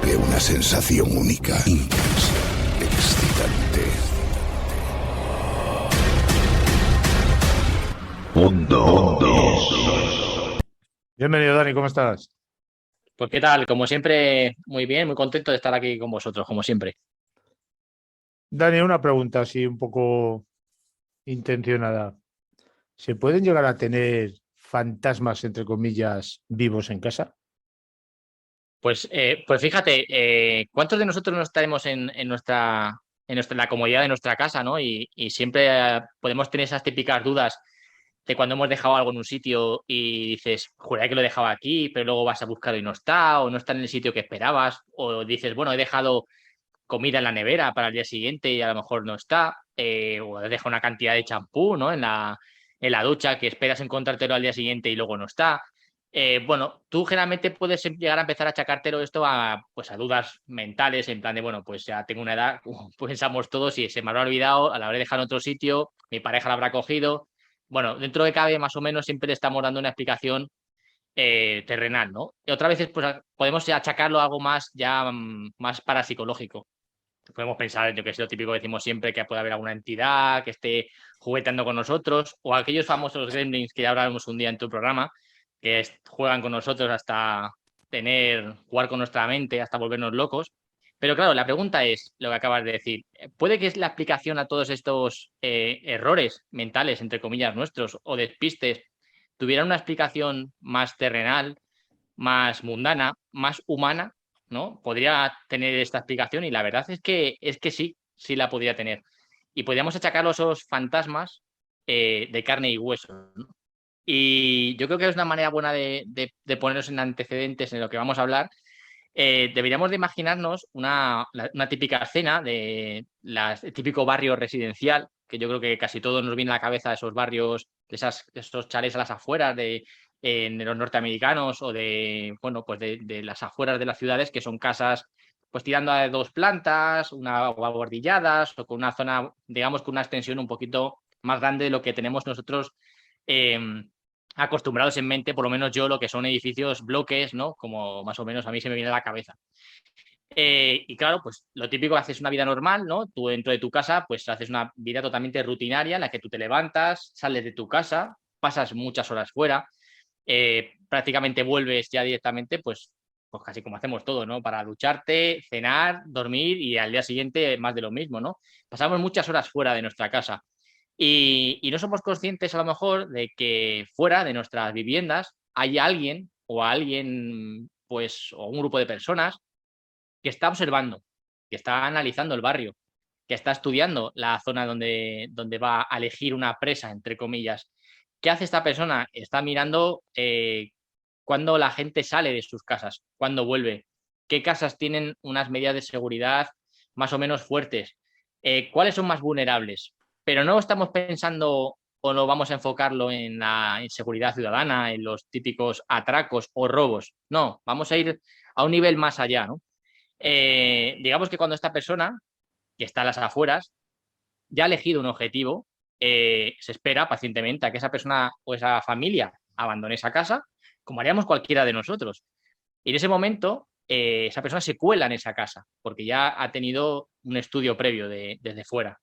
provoque una sensación única, intensa, excitante. Mundo. Bienvenido, Dani, ¿cómo estás? Pues qué tal, como siempre, muy bien, muy contento de estar aquí con vosotros, como siempre. Dani, una pregunta así un poco intencionada. ¿Se pueden llegar a tener fantasmas, entre comillas, vivos en casa? Pues fíjate, ¿cuántos de nosotros no estaremos la comodidad de nuestra casa, ¿no? Y siempre podemos tener esas típicas dudas de cuando hemos dejado algo en un sitio y dices, juré que lo dejaba aquí, pero luego vas a buscarlo y no está, o no está en el sitio que esperabas, o dices, bueno, he dejado comida en la nevera para el día siguiente y a lo mejor no está, o has dejado una cantidad de champú, ¿no? En la ducha que esperas encontrártelo al día siguiente y luego no está. Bueno, tú generalmente puedes llegar a empezar a achacártelo esto pues a dudas mentales, en plan de, bueno, pues ya tengo una edad, como pensamos todos, y se me habrá olvidado, la habré dejado en otro sitio, mi pareja la habrá cogido. Bueno, dentro de cabe, más o menos, siempre le estamos dando una explicación terrenal, ¿no? Y otras veces, pues podemos achacarlo a algo más ya más parapsicológico. Podemos pensar, yo que sé, lo típico que decimos siempre, que puede haber alguna entidad que esté jugueteando con nosotros, o aquellos famosos gremlins que ya hablábamos un día en tu programa, que juegan con nosotros hasta jugar con nuestra mente, hasta volvernos locos. Pero claro, la pregunta es lo que acabas de decir. ¿Puede que es la explicación a todos estos errores mentales, entre comillas, nuestros, o despistes, tuviera una explicación más terrenal, más mundana, más humana, ¿no? Podría tener esta explicación y la verdad es que sí la podría tener. Y podríamos achacarlo a esos fantasmas de carne y hueso, ¿no? Y yo creo que es una manera buena de ponernos en antecedentes en lo que vamos a hablar. Deberíamos de imaginarnos una típica escena el típico barrio residencial, que yo creo que casi todos nos viene a la cabeza esos barrios, esos chalés a las afueras de los norteamericanos o bueno, pues de las afueras de las ciudades, que son casas pues tirando a 2 plantas, o abordilladas, o con una zona, digamos, con una extensión un poquito más grande de lo que tenemos nosotros eh, acostumbrados en mente, por lo menos yo, lo que son edificios, bloques, ¿no? Como más o menos a mí se me viene a la cabeza. Y claro, pues lo típico, haces una vida normal, ¿no? Tú dentro de tu casa, pues haces una vida totalmente rutinaria en la que tú te levantas, sales de tu casa, pasas muchas horas fuera, prácticamente vuelves ya directamente, pues casi como hacemos todo, ¿no? Para ducharte, cenar, dormir y al día siguiente más de lo mismo, ¿no? Pasamos muchas horas fuera de nuestra casa y no somos conscientes a lo mejor de que fuera de nuestras viviendas hay alguien, pues, o un grupo de personas que está observando, que está analizando el barrio, que está estudiando la zona donde va a elegir una presa, entre comillas. ¿Qué hace esta persona? Está mirando cuándo la gente sale de sus casas, cuándo vuelve, qué casas tienen unas medidas de seguridad más o menos fuertes, cuáles son más vulnerables. Pero no estamos pensando o no vamos a enfocarlo en la inseguridad ciudadana, en los típicos atracos o robos. No, vamos a ir a un nivel más allá, ¿no? Digamos que cuando esta persona, que está a las afueras, ya ha elegido un objetivo, se espera pacientemente a que esa persona o esa familia abandone esa casa, como haríamos cualquiera de nosotros. Y en ese momento, esa persona se cuela en esa casa, porque ya ha tenido un estudio previo desde fuera.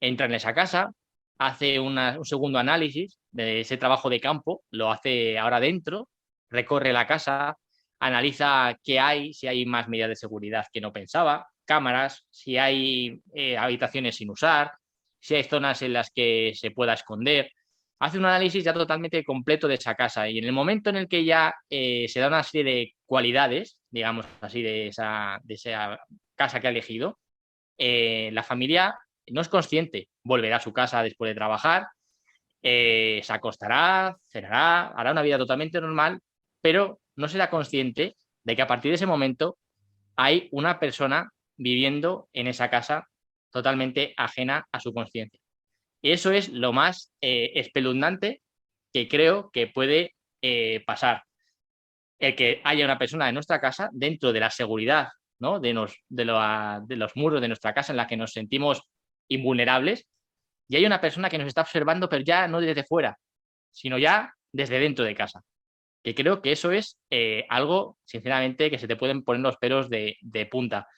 Entra en esa casa, hace un segundo análisis de ese trabajo de campo, lo hace ahora dentro, recorre la casa, analiza qué hay, si hay más medidas de seguridad que no pensaba, cámaras, si hay habitaciones sin usar, si hay zonas en las que se pueda esconder. Hace un análisis ya totalmente completo de esa casa y en el momento en el que ya se da una serie de cualidades, digamos así, de esa casa que ha elegido, la familia no es consciente, volverá a su casa después de trabajar, se acostará, cenará, hará una vida totalmente normal, pero no será consciente de que a partir de ese momento hay una persona viviendo en esa casa totalmente ajena a su conciencia. Y eso es lo más espeluznante que creo que puede pasar. El que haya una persona en nuestra casa dentro de la seguridad, ¿no? de los muros de nuestra casa en la que nos sentimos invulnerables y hay una persona que nos está observando, pero ya no desde fuera, sino ya desde dentro de casa. que creo que eso es algo, sinceramente, que se te pueden poner los pelos de punta.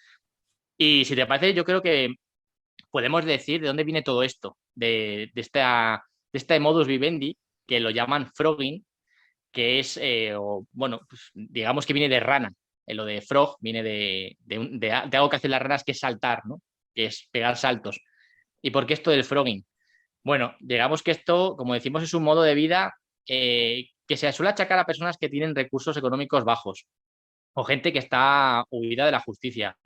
Y si te parece, yo creo que podemos decir de dónde viene todo esto, de este modus vivendi, que lo llaman frogging, que es, bueno, pues digamos que viene de rana. Lo de frog viene de algo que hacen las ranas, que es saltar, ¿no? Que es pegar saltos. ¿Y por qué esto del frogging? Bueno, digamos que esto, como decimos, es un modo de vida que se suele achacar a personas que tienen recursos económicos bajos o gente que está huida de la justicia.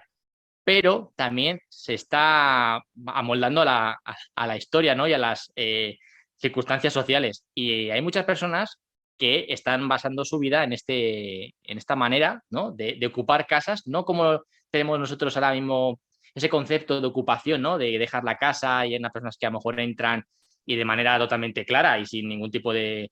Pero también se está amoldando a la historia, ¿no? Y a las circunstancias sociales. Y hay muchas personas que están basando su vida en esta manera, ¿no? De ocupar casas, no como tenemos nosotros ahora mismo ese concepto de ocupación, ¿no? De dejar la casa, y hay unas personas que a lo mejor entran y de manera totalmente clara y sin ningún tipo de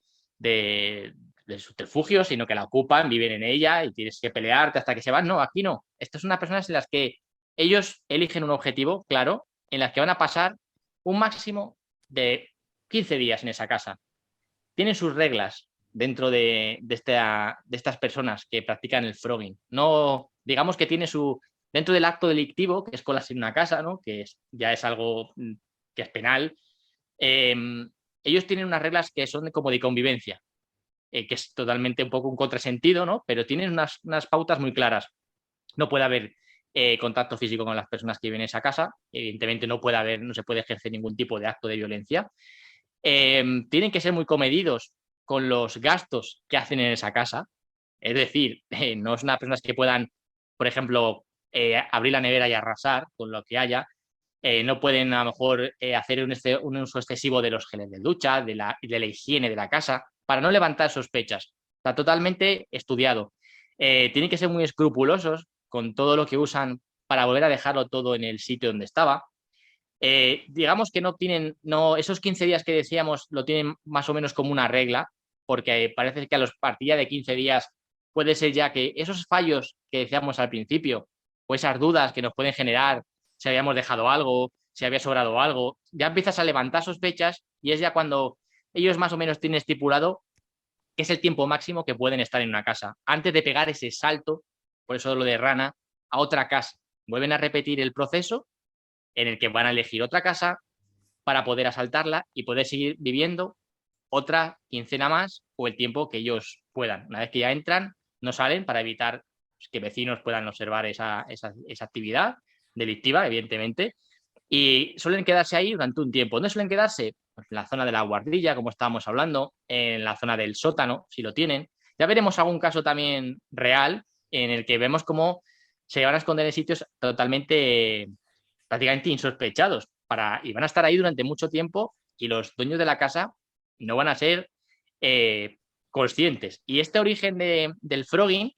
subterfugio, sino que la ocupan, viven en ella y tienes que pelearte hasta que se van. No, aquí no. Estas son unas personas en las que ellos eligen un objetivo claro, en las que van a pasar un máximo de 15 días en esa casa. Tienen sus reglas dentro de estas personas que practican el frogging. No, digamos que tiene dentro del acto delictivo, que es colarse en una casa, ¿no? Que ya es algo que es penal, ellos tienen unas reglas que son como de convivencia, que es totalmente un poco un contrasentido, ¿no? Pero tienen unas pautas muy claras. No puede haber contacto físico con las personas que viven en esa casa. Evidentemente no se puede ejercer ningún tipo de acto de violencia. Tienen que ser muy comedidos con los gastos que hacen en esa casa. Es decir, no es unas personas que puedan, por ejemplo, abrir la nevera y arrasar con lo que haya. No pueden a lo mejor hacer un uso excesivo de los geles de ducha, de la higiene de la casa, para no levantar sospechas. Está totalmente estudiado. Tienen que ser muy escrupulosos con todo lo que usan para volver a dejarlo todo en el sitio donde estaba. Digamos que esos 15 días que decíamos lo tienen más o menos como una regla, porque parece que a partir de 15 días puede ser ya que esos fallos que decíamos al principio, o esas dudas que nos pueden generar, si habíamos dejado algo, si había sobrado algo, ya empiezas a levantar sospechas y es ya cuando ellos más o menos tienen estipulado que es el tiempo máximo que pueden estar en una casa, antes de pegar ese salto, por eso lo de rana, a otra casa. Vuelven a repetir el proceso en el que van a elegir otra casa para poder asaltarla y poder seguir viviendo otra quincena más o el tiempo que ellos puedan. Una vez que ya entran, no salen para evitar que vecinos puedan observar esa actividad delictiva, evidentemente, y suelen quedarse ahí durante un tiempo. ¿Dónde suelen quedarse? Pues en la zona de la guardilla, como estábamos hablando, en la zona del sótano, si lo tienen. Ya veremos algún caso también real en el que vemos cómo se van a esconder en sitios totalmente, prácticamente insospechados, y van a estar ahí durante mucho tiempo y los dueños de la casa no van a ser conscientes. Y este origen del frogging,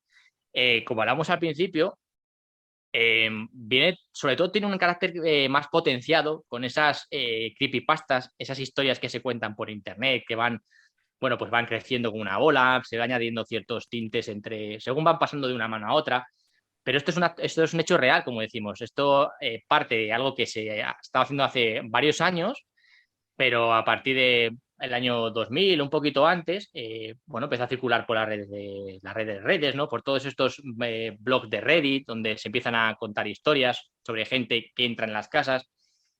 como hablamos al principio, sobre todo tiene un carácter más potenciado con esas creepypastas, esas historias que se cuentan por internet, que van creciendo como una bola, se va añadiendo ciertos tintes según van pasando de una mano a otra. Pero esto es un hecho real, como decimos. Esto parte de algo que se estaba haciendo hace varios años, pero a partir del año 2000, un poquito antes, empezó a circular por las redes, ¿no? Por todos estos blogs de Reddit, donde se empiezan a contar historias sobre gente que entra en las casas.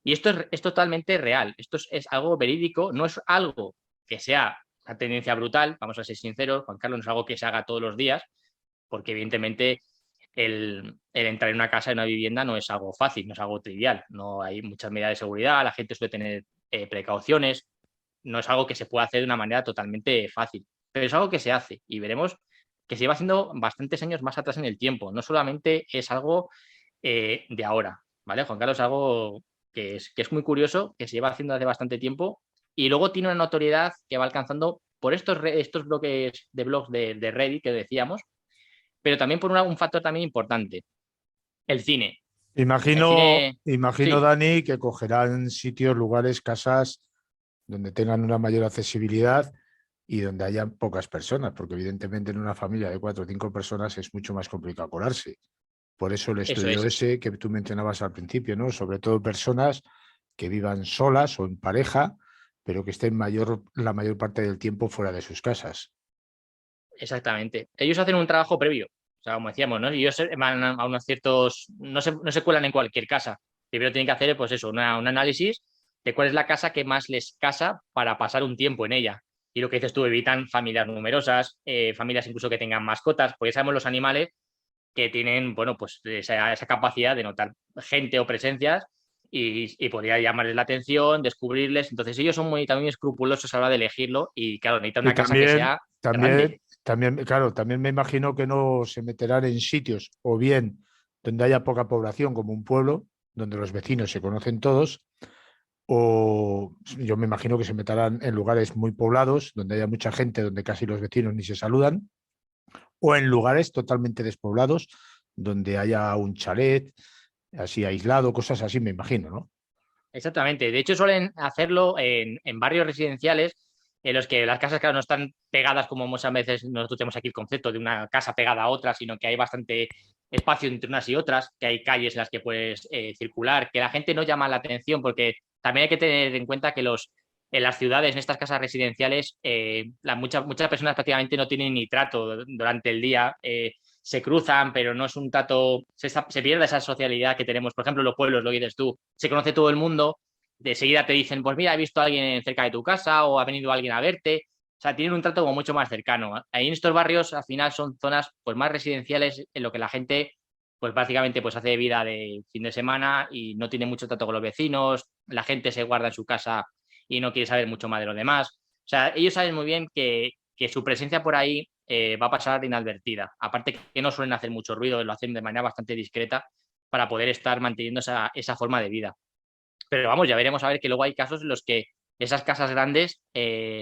Y esto es totalmente real. Esto es algo verídico, no es algo que sea una tendencia brutal, vamos a ser sinceros, Juan Carlos, no es algo que se haga todos los días, porque evidentemente el entrar en una casa, en una vivienda, no es algo fácil, no es algo trivial. No hay muchas medidas de seguridad, la gente suele tener precauciones, no es algo que se pueda hacer de una manera totalmente fácil, pero es algo que se hace y veremos que se lleva haciendo bastantes años más atrás en el tiempo. No solamente es algo de ahora, ¿vale, Juan Carlos? Es algo que es muy curioso, que se lleva haciendo hace bastante tiempo y luego tiene una notoriedad que va alcanzando por estos bloques de blogs de Reddit que decíamos, pero también por un factor también importante, el cine. Imagino, Sí. Dani, que cogerán sitios, lugares, casas donde tengan una mayor accesibilidad y donde hayan pocas personas, porque evidentemente en una familia de 4 o 5 personas es mucho más complicado colarse. Por eso el estudio ese que tú mencionabas al principio, ¿no? Sobre todo personas que vivan solas o en pareja, pero que estén la mayor parte del tiempo fuera de sus casas. Exactamente. Ellos hacen un trabajo previo, o sea, como decíamos, ¿no? Ellos van a unos ciertos, no se cuelan en cualquier casa. Primero tienen que hacer, pues eso, un análisis de cuál es la casa que más les casa para pasar un tiempo en ella. Y lo que dices tú, evitan familias numerosas, familias incluso que tengan mascotas, porque sabemos los animales que tienen, bueno, pues esa capacidad de notar gente o presencias y podría llamarles la atención, descubrirles. Entonces ellos son también escrupulosos a la hora de elegirlo y claro, necesitan Y una casa que sea grande. claro, también me imagino que no se meterán en sitios o bien donde haya poca población, como un pueblo, donde los vecinos se conocen todos, o yo me imagino que se meterán en lugares muy poblados, donde haya mucha gente, donde casi los vecinos ni se saludan, o en lugares totalmente despoblados, donde haya un chalet así aislado, cosas así, me imagino, ¿no? Exactamente. De hecho, suelen hacerlo en barrios residenciales en los que las casas, claro, no están pegadas como muchas veces nosotros tenemos aquí el concepto de una casa pegada a otra, sino que hay bastante espacio entre unas y otras, que hay calles en las que puedes circular, que la gente no llama la atención, porque también hay que tener en cuenta que en las ciudades, en estas casas residenciales, muchas personas prácticamente no tienen ni trato durante el día. Se cruzan, pero no es un trato, se pierde esa socialidad que tenemos. Por ejemplo, en los pueblos, lo dices tú, se conoce todo el mundo, de seguida te dicen, pues mira, he visto a alguien cerca de tu casa o ha venido alguien a verte. O sea, tienen un trato como mucho más cercano. Ahí en estos barrios, al final, son zonas pues más residenciales en lo que la gente, pues básicamente, pues hace vida de fin de semana y no tiene mucho trato con los vecinos. La gente se guarda en su casa y no quiere saber mucho más de los demás. O sea, ellos saben muy bien que su presencia por ahí va a pasar inadvertida. Aparte que no suelen hacer mucho ruido, lo hacen de manera bastante discreta para poder estar manteniendo esa forma de vida. Pero vamos, ya veremos a ver que luego hay casos en los que esas casas grandes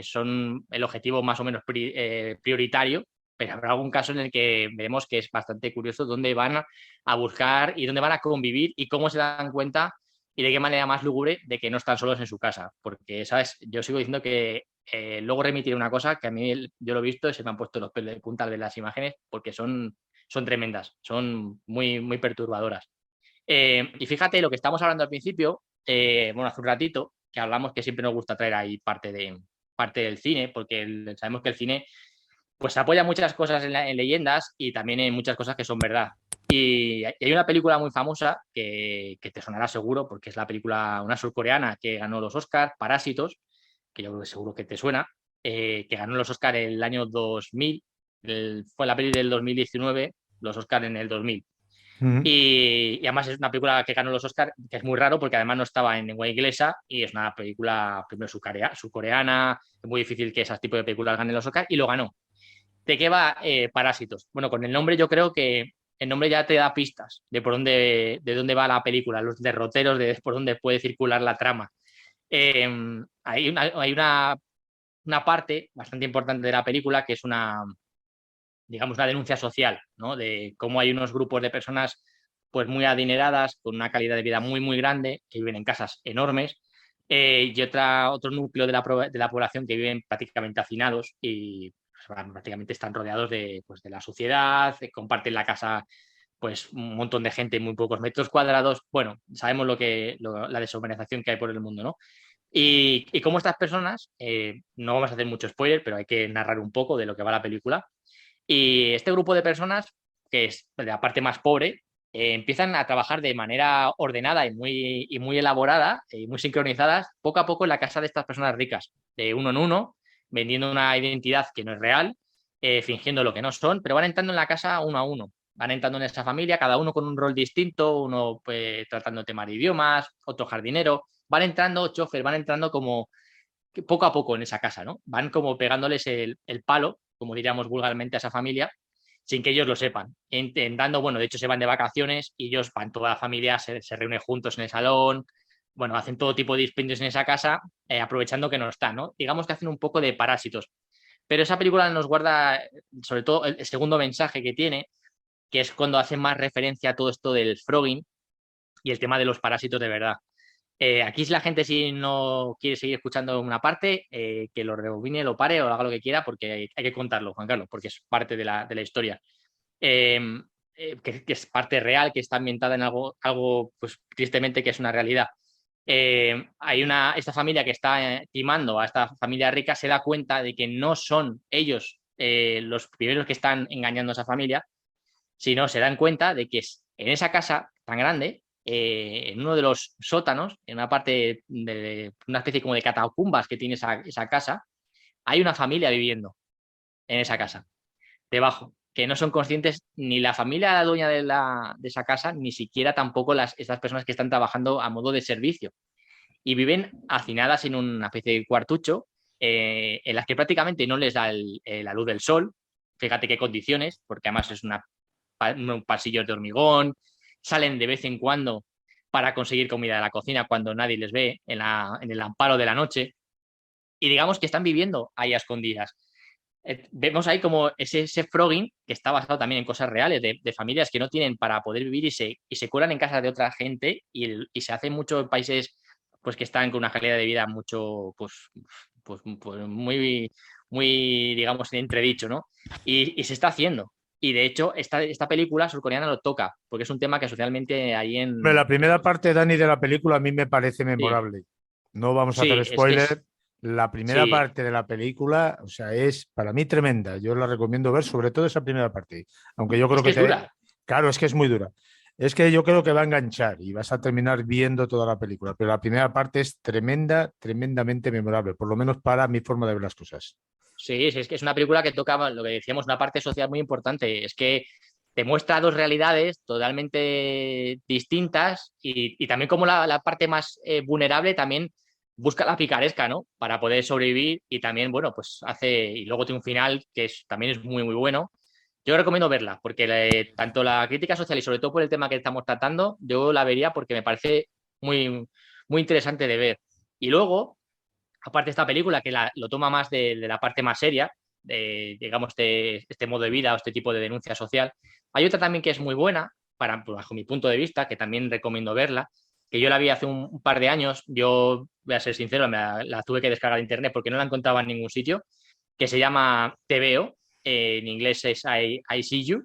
son el objetivo más o menos prioritario, pero habrá algún caso en el que veremos que es bastante curioso dónde van a buscar y dónde van a convivir y cómo se dan cuenta y de qué manera más lúgubre de que no están solos en su casa. Porque, ¿sabes? Yo sigo diciendo que luego remitiré una cosa que a mí yo lo he visto y se me han puesto los pelos de punta de las imágenes porque son tremendas, son muy, muy perturbadoras. Y fíjate lo que estamos hablando al principio, bueno, hace un ratito, que hablamos que siempre nos gusta traer ahí parte del cine, porque sabemos que el cine pues apoya muchas cosas en leyendas y también en muchas cosas que son verdad. Y hay una película muy famosa que te sonará seguro, porque es la película, una surcoreana que ganó los Oscars, Parásitos, que yo creo que seguro que te suena, que ganó los Oscars el año 2000, fue la peli del 2019, los Oscars en el 2000. Mm. Y además es una película que ganó los Oscars, que es muy raro porque además no estaba en lengua inglesa y es una película primero surcoreana, es muy difícil que esos tipos de películas ganen los Oscars y lo ganó. ¿De qué va Parásitos? Bueno, con el nombre yo creo que el nombre ya te da pistas de dónde va la película, los derroteros de por dónde puede circular la trama. Eh, hay una parte bastante importante de la película que es digamos, una denuncia social, ¿no? De cómo hay unos grupos de personas pues muy adineradas, con una calidad de vida muy, muy grande, que viven en casas enormes, y otro núcleo de la población que viven prácticamente hacinados y pues, prácticamente están rodeados de la sociedad, comparten la casa pues un montón de gente en muy pocos metros cuadrados. Bueno, sabemos la deshumanización que hay por el mundo, ¿no? Y cómo estas personas, no vamos a hacer mucho spoiler, pero hay que narrar un poco de lo que va la película. Y este grupo de personas, que es de la parte más pobre, empiezan a trabajar de manera ordenada y muy elaborada y muy sincronizadas poco a poco en la casa de estas personas ricas, de uno en uno, vendiendo una identidad que no es real, fingiendo lo que no son, pero van entrando en la casa uno a uno. Van entrando en esa familia, cada uno con un rol distinto, uno pues, tratando temas de idiomas, otro jardinero. Van entrando, chofer, van entrando como poco a poco en esa casa, ¿no? Van como pegándoles el palo, como diríamos vulgarmente, a esa familia, sin que ellos lo sepan. Intentando, bueno, de hecho se van de vacaciones y ellos van, toda la familia se reúne juntos en el salón, bueno, hacen todo tipo de dispendios en esa casa, aprovechando que no están, ¿no? Digamos que hacen un poco de parásitos. Pero esa película nos guarda, sobre todo, el segundo mensaje que tiene, que es cuando hace más referencia a todo esto del frogging y el tema de los parásitos de verdad. Aquí si la gente si no quiere seguir escuchando una parte, que lo rebobine, lo pare o haga lo que quiera porque hay que contarlo, Juan Carlos, porque es parte de la historia. Eh, que es parte real, que está ambientada en algo pues tristemente que es una realidad. Esta familia que está timando a esta familia rica se da cuenta de que no son ellos los primeros que están engañando a esa familia, sino se dan cuenta de que en esa casa tan grande, en uno de los sótanos, en una parte de una especie como de catacumbas que tiene esa casa, hay una familia viviendo en esa casa, debajo, que no son conscientes ni la familia la dueña de esa casa, ni siquiera tampoco estas personas que están trabajando a modo de servicio. Y viven hacinadas en una especie de cuartucho en las que prácticamente no les da la luz del sol. Fíjate qué condiciones, porque además es un pasillo de hormigón, salen de vez en cuando para conseguir comida de la cocina cuando nadie les ve en el amparo de la noche. Y digamos que están viviendo ahí a escondidas. Vemos ahí como ese frogging, que está basado también en cosas reales, de familias que no tienen para poder vivir y se cuelan en casa de otra gente y se hace mucho en países pues, que están con una calidad de vida mucho, pues muy, muy, digamos, en entredicho, ¿no? Y se está haciendo. Y de hecho, esta película surcoreana lo toca, porque es un tema que socialmente ahí Hombre, la primera parte, Dani, de la película a mí me parece Sí, memorable. No vamos a sí, hacer spoiler. La primera sí, parte de la película, o sea, es para mí tremenda. Yo la recomiendo ver, sobre todo esa primera parte. Aunque yo creo es que que es dura. Claro, es que es muy dura. Es que yo creo que va a enganchar y vas a terminar viendo toda la película. Pero la primera parte es tremenda, tremendamente memorable, por lo menos para mi forma de ver las cosas. Sí, sí, es que es una película que toca lo que decíamos, una parte social muy importante. Es que te muestra dos realidades totalmente distintas y también como la parte más vulnerable también busca la picaresca, ¿no? Para poder sobrevivir y también, bueno, pues y luego tiene un final que también es muy, muy bueno. Yo recomiendo verla porque tanto la crítica social y sobre todo por el tema que estamos tratando, yo la vería porque me parece muy, muy interesante de ver. Y luego aparte de esta película, que lo toma más de la parte más seria, digamos, de este modo de vida o este tipo de denuncia social. Hay otra también que es muy buena, bajo mi punto de vista, que también recomiendo verla, que yo la vi hace un par de años, yo voy a ser sincero, la tuve que descargar de internet porque no la encontraba en ningún sitio, que se llama Te veo, en inglés es I See You,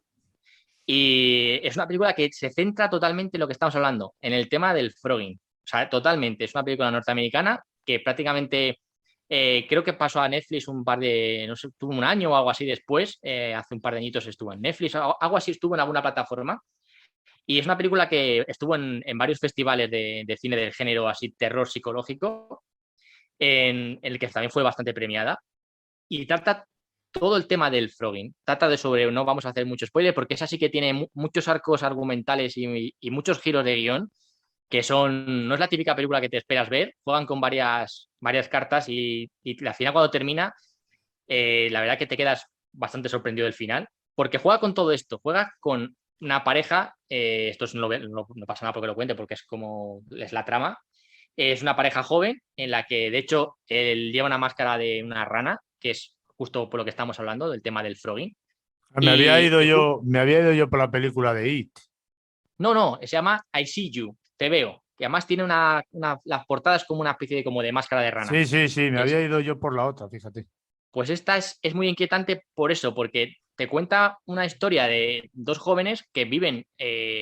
y es una película que se centra totalmente en lo que estamos hablando, en el tema del frogging. O sea, totalmente. Es una película norteamericana que prácticamente creo que pasó a Netflix no sé, tuvo un año o algo así después. Hace un par de añitos estuvo en Netflix, algo así estuvo en alguna plataforma. Y es una película que estuvo en varios festivales de cine del género así, terror psicológico, en el que también fue bastante premiada y trata todo el tema del frogging. Trata de no vamos a hacer mucho spoiler, porque es así que tiene muchos arcos argumentales y muchos giros de guión, que no es la típica película que te esperas ver, juegan con varias cartas y al final cuando termina, la verdad que te quedas bastante sorprendido del final, porque juega con todo esto, juega con una pareja, esto no pasa nada porque lo cuente, porque es la trama, es una pareja joven en la que, de hecho, él lleva una máscara de una rana, que es justo por lo que estamos hablando, del tema del frogging. Y, y ju- Me había ido yo por la película de It. no, se llama I See You, te veo. Que además tiene las portadas como una especie de máscara de rana. Sí, sí, sí, me Es, había ido yo por la otra, fíjate. pues esta es muy inquietante por eso, porque te cuenta una historia de dos jóvenes que viven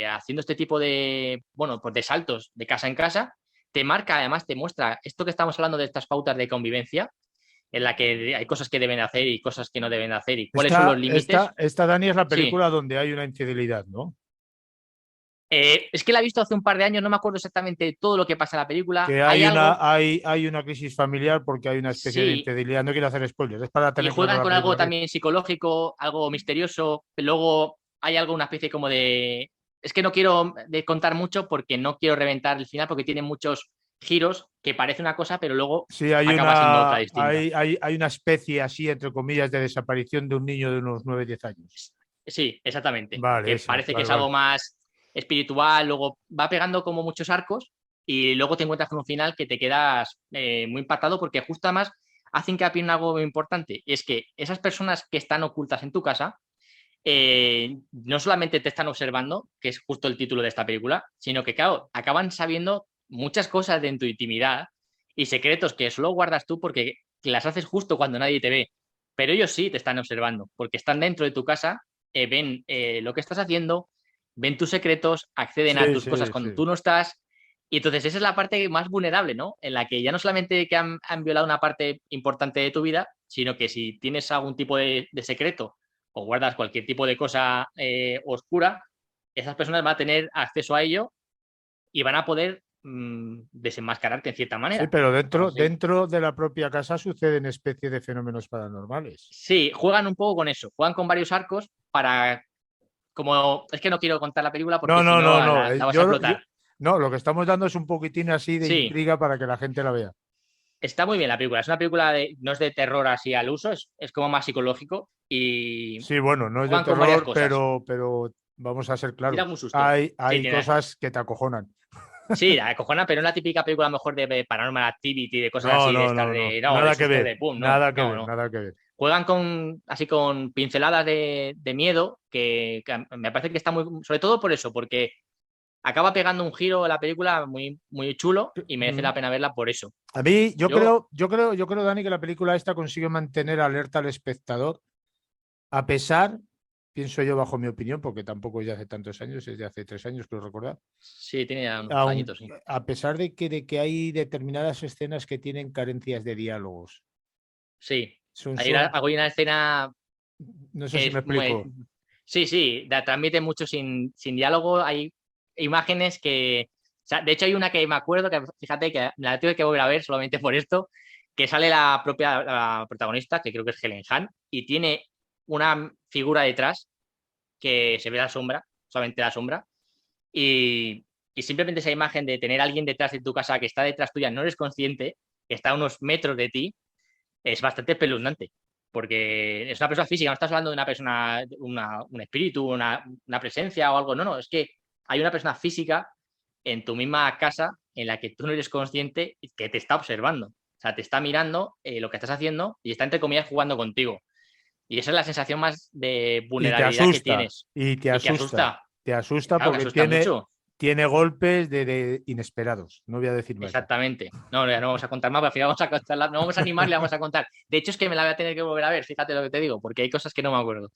haciendo este tipo bueno, pues de saltos de casa en casa. Te marca, además, te muestra esto que estamos hablando de estas pautas de convivencia, en la que hay cosas que deben hacer y cosas que no deben hacer y cuáles son los límites. Esta, Dani, es la Sí, película donde hay una infidelidad, ¿no? es que la he visto hace un par de años, no me acuerdo exactamente todo lo que pasa en la película. Que Hay algo, hay una crisis familiar porque hay una especie de sí, infidelidad. No quiero hacer spoilers, es para y tener claro juegan la con algo película. también psicológico, algo misterioso. Luego hay algo, una especie como de... Es que no quiero contar mucho porque no quiero reventar el final porque tiene muchos giros que parece una cosa, pero luego Sí, acaba siendo otra distinta. hay una especie así, entre comillas, de desaparición de un niño de unos 9 o 10 años. Sí, exactamente. Vale, Que esa, parece que vale, es vale. algo más espiritual, luego va pegando como muchos arcos y luego te encuentras con un final que te quedas muy impactado porque justo además hace hincapié en algo muy importante, y es que esas personas que están ocultas en tu casa no solamente te están observando, que es justo el título de esta película, sino que, claro, acaban sabiendo muchas cosas de tu intimidad y secretos que solo guardas tú porque las haces justo cuando nadie te ve. Pero ellos sí te están observando, porque están dentro de tu casa, ven lo que estás haciendo, ven tus secretos, acceden a Sí, tus cosas sí, cuando sí. tú no estás Y entonces esa es la parte más vulnerable, ¿no? En la que ya no solamente que han violado una parte importante de tu vida, sino que si tienes algún tipo de secreto o guardas cualquier tipo de cosa oscura, esas personas van a tener acceso a ello y van a poder desenmascararte en cierta Sí, manera. pero Vamos, sí. dentro de la propia casa suceden especies de fenómenos paranormales. Sí, juegan un poco con eso, juegan con varios arcos para, como, es que no quiero contar la película porque No, si no, no no, no. la vas a explotar. No, lo que estamos dando es un poquitín así de Sí, intriga para que la gente la vea. está muy bien la película, es una película no es de terror así al uso, es como más psicológico y Sí, bueno, no es de juegan con varias terror, cosas. pero vamos a ser Tiene claros. algún susto. Sí, Hay tiene, cosas que te acojonan. sí, la cojona, pero no la típica película a lo mejor de Paranormal Activity, de cosas No, así, de no, estar no, no. de, no, de Nada que susto ver. de pum, no, Nada que no, ver, no. nada que ver. Juegan con, así con pinceladas de miedo, que me parece que está muy, sobre todo por eso, porque acaba pegando un giro la película muy, muy chulo y merece Mm. la pena verla por eso. A mí, Yo, yo creo, Dani, que la película esta consigue mantener alerta al espectador, a pesar, pienso yo bajo mi opinión, porque tampoco es de hace tantos años, es de hace 3 años, creo recordar, sí, tiene ya unos añitos, sí. a pesar de que hay determinadas escenas que tienen carencias de diálogos. Sí, hay Son, hay una escena no sé que si me es muy... explico. Sí, sí, transmite mucho sin diálogo. Hay imágenes que... O sea, de hecho, hay una que me acuerdo que, fíjate, que la tuve que volver a ver solamente por esto, que sale la propia la protagonista, que creo que es Helen Hunt, y tiene una figura detrás que se ve la sombra, solamente la sombra, y simplemente esa imagen de tener a alguien detrás de tu casa que está detrás tuya, no eres consciente, que está a unos metros de ti, es bastante espeluznante, porque es una persona física, no estás hablando de una persona, un espíritu, una presencia o algo, no, no, es que hay una persona física en tu misma casa en la que tú no eres consciente que te está observando, o sea, te está mirando lo que estás haciendo y está entre comillas jugando contigo. Y esa es la sensación más de Y te vulnerabilidad que asusta, tienes y te y que asusta. asusta, Te asusta claro que porque asusta mucho. tiene golpes de inesperados. No voy a decir más. Exactamente. No, ya no vamos a contar más, pero al final vamos a contarla, no vamos a animar, le vamos a contar. De hecho, es que me la voy a tener que volver a ver, fíjate lo que te digo, porque hay cosas que no me acuerdo.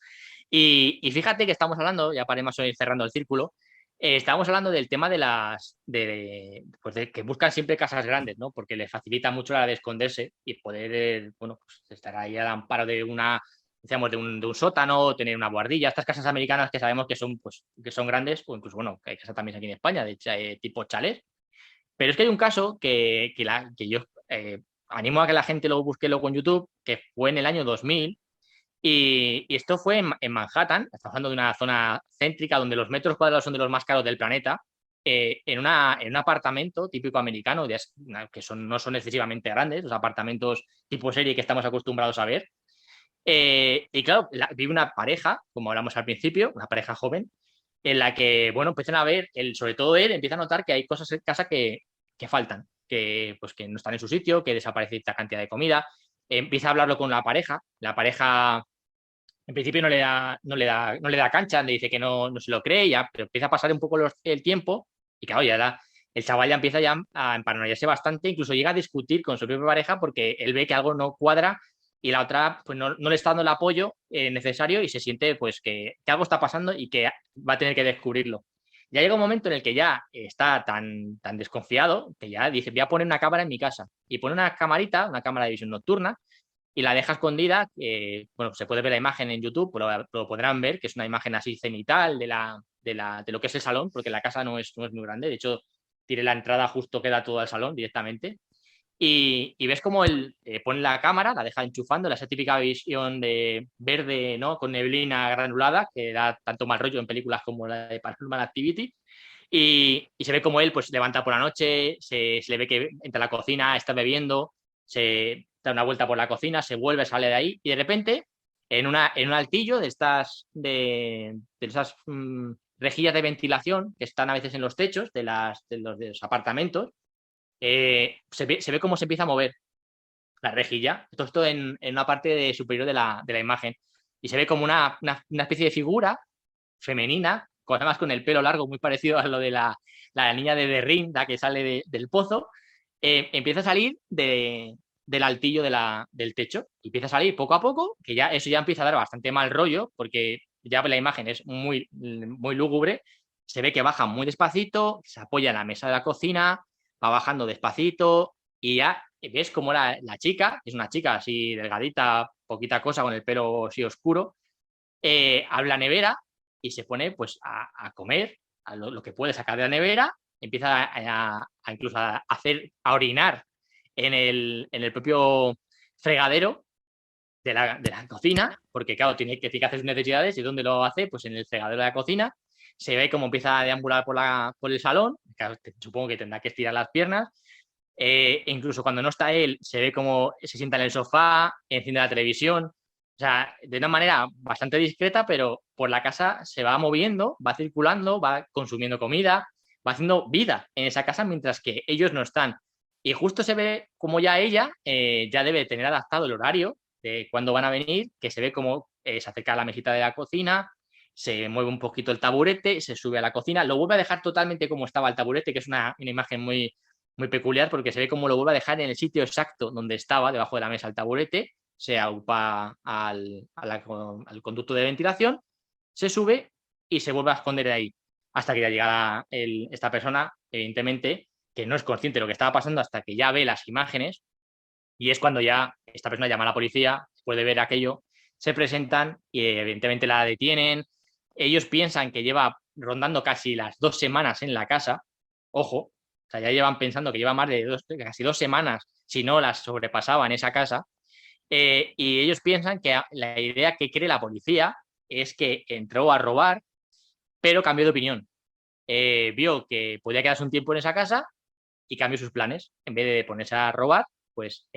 Y fíjate que estamos hablando, ya paremos ir cerrando el círculo, estábamos hablando del tema de pues de que buscan siempre casas grandes, ¿no? Porque les facilita mucho la de esconderse y poder, bueno, pues estar ahí al amparo de decíamos, de un sótano, tener una guardilla, estas casas americanas que sabemos que son, pues, que son grandes, o incluso, bueno, que hay casas también aquí en España, de tipo chalés. Pero es que hay un caso que yo animo a que la gente lo busque luego en YouTube, que fue en el año 2000, y esto fue en Manhattan, estamos hablando de una zona céntrica donde los metros cuadrados son de los más caros del planeta, en un apartamento típico americano, que no son excesivamente grandes, los apartamentos tipo serie que estamos acostumbrados a ver. Y claro, vive una pareja, como hablamos al principio, una pareja joven, en la que, bueno, empiezan a ver, sobre todo él empieza a notar que hay cosas en casa que faltan, pues, que no están en su sitio, que desaparece esta cantidad de comida. Empieza a hablarlo con la pareja en principio no le da cancha, le dice que no se lo cree, ya, pero empieza a pasar un poco el tiempo y claro, el chaval ya empieza ya a emparanoiarse bastante, incluso llega a discutir con su propia pareja porque él ve que algo no cuadra y la otra pues no le está dando el apoyo necesario y se siente pues que algo está pasando y que va a tener que descubrirlo. Ya llega un momento en el que ya está tan desconfiado que ya dice, voy a poner una cámara en mi casa y pone una camarita, una cámara de visión nocturna y la deja escondida. Bueno, se puede ver la imagen en YouTube, lo podrán ver, que es una imagen así cenital de lo que es el salón, porque la casa no es muy grande. De hecho, tiene la entrada justo que da todo al salón directamente. Y ves como él pone la cámara, la deja enchufando, esa típica visión de verde, ¿no? Con neblina granulada, que da tanto mal rollo en películas como la de Paranormal Activity. Y se ve como él pues levanta por la noche, se le ve que entra a la cocina, está bebiendo, se da una vuelta por la cocina, se vuelve, sale de ahí y de repente en un altillo de esas rejillas de ventilación que están a veces en los techos de los apartamentos, se ve cómo se empieza a mover la rejilla, todo esto en una parte superior de la imagen y se ve como una especie de figura femenina, además con el pelo largo, muy parecido a lo de la niña de The Ring, la que sale del pozo, empieza a salir del altillo del techo. Y empieza a salir poco a poco, que eso ya empieza a dar bastante mal rollo, porque ya la imagen es muy, muy lúgubre. se ve que baja muy despacito, se apoya en la mesa de la cocina, va bajando despacito y ya ves como la chica, es una chica así delgadita, poquita cosa, con el pelo así oscuro, abre la nevera y se pone pues a comer a lo que puede sacar de la nevera, empieza a incluso a orinar en el propio fregadero de la cocina, porque claro, tiene que hacer sus necesidades. ¿Y dónde lo hace? Pues en el fregadero de la cocina. Se ve cómo empieza a deambular por el salón, claro, supongo que tendrá que estirar las piernas. Incluso cuando no está él, se ve cómo se sienta en el sofá, enciende la televisión. O sea, de una manera bastante discreta, pero por la casa se va moviendo, va circulando, va consumiendo comida, va haciendo vida en esa casa mientras que ellos no están. Y justo se ve como ya ella ya debe tener adaptado el horario de cuándo van a venir, que se ve como se acerca a la mesita de la cocina, se mueve un poquito el taburete, se sube a la cocina, lo vuelve a dejar totalmente como estaba el taburete, que es una imagen muy, muy peculiar porque se ve como lo vuelve a dejar en el sitio exacto donde estaba, debajo de la mesa el taburete, se aupa al conducto de ventilación, se sube y se vuelve a esconder ahí, hasta que ya llega esta persona, evidentemente, que no es consciente de lo que estaba pasando hasta que ya ve las imágenes, y es cuando ya esta persona llama a la policía, puede ver aquello, se presentan y evidentemente la detienen. Ellos piensan que lleva rondando casi las 2 semanas en la casa, ojo, o sea, ya llevan pensando que lleva más de casi 2 semanas, si no las sobrepasaba en esa casa, y ellos piensan que la idea que cree la policía es que entró a robar, pero cambió de opinión. Vio que podía quedarse un tiempo en esa casa y cambió sus planes. En vez de ponerse a robar, pues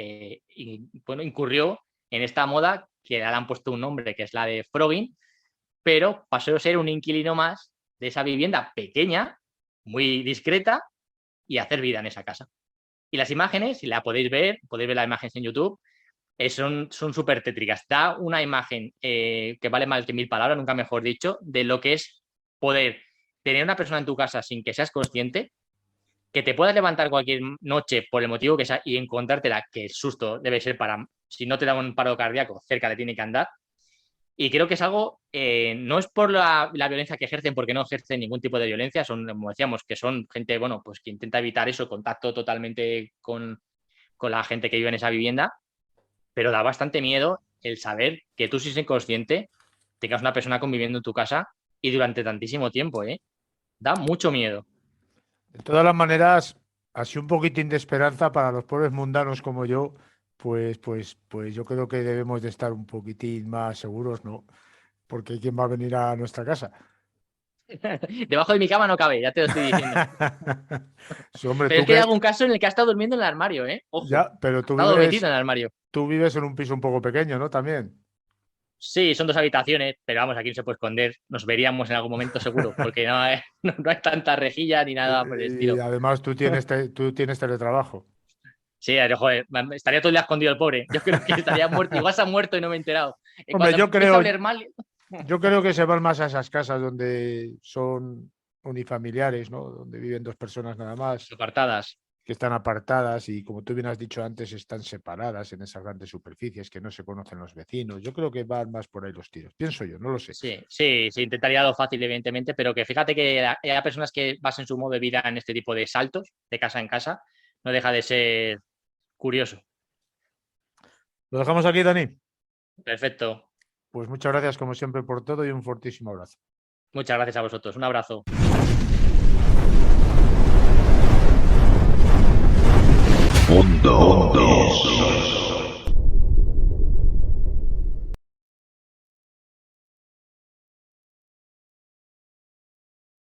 incurrió en esta moda que le han puesto un nombre, que es la de frogging, pero pasó a ser un inquilino más de esa vivienda pequeña, muy discreta, y hacer vida en esa casa. Y las imágenes, si la podéis ver las imágenes en YouTube, son súper tétricas. Da una imagen que vale más que 1000 palabras, nunca mejor dicho, de lo que es poder tener una persona en tu casa sin que seas consciente, que te puedas levantar cualquier noche por el motivo que sea y encontrártela, que el susto debe ser si no te da un paro cardíaco, cerca le tiene que andar. Y creo que es algo, no es por la violencia que ejercen, porque no ejercen ningún tipo de violencia, son, como decíamos, que son gente, bueno, pues que intenta evitar eso, contacto totalmente con la gente que vive en esa vivienda, pero da bastante miedo el saber que tú, si eres inconsciente, tengas una persona conviviendo en tu casa y durante tantísimo tiempo, da mucho miedo. De todas las maneras, así un poquitín de esperanza para los pobres mundanos como yo, pues yo creo que debemos de estar un poquitín más seguros, ¿no? Porque ¿quién va a venir a nuestra casa? Debajo de mi cama no cabe, ya te lo estoy diciendo. Sí, hombre, pero es que hay algún caso en el que ha estado durmiendo en el armario, Ojo, ya, pero ha estado metido en el armario. Tú vives en un piso un poco pequeño, ¿no? También. Sí, son 2 habitaciones, pero vamos, aquí no se puede esconder. Nos veríamos en algún momento seguro, porque no hay tanta rejilla ni nada por el estilo. Y además tú tienes teletrabajo. Sí, joder, estaría todo el día escondido el pobre. Yo creo que estaría muerto. Igual se ha muerto y no me he enterado. Hombre, yo creo que se van más a esas casas donde son unifamiliares, ¿no? Donde viven 2 personas nada más. Apartadas. Que están apartadas y, como tú bien has dicho antes, están separadas en esas grandes superficies, que no se conocen los vecinos. Yo creo que van más por ahí los tiros. Pienso yo, no lo sé. Sí, intentaría lo fácil, evidentemente, pero que fíjate que hay personas que basen su modo de vida en este tipo de saltos, de casa en casa, no deja de ser curioso. ¿Lo dejamos aquí, Dani? Perfecto. Pues muchas gracias, como siempre, por todo y un fortísimo abrazo. Muchas gracias a vosotros. Un abrazo. Mundo.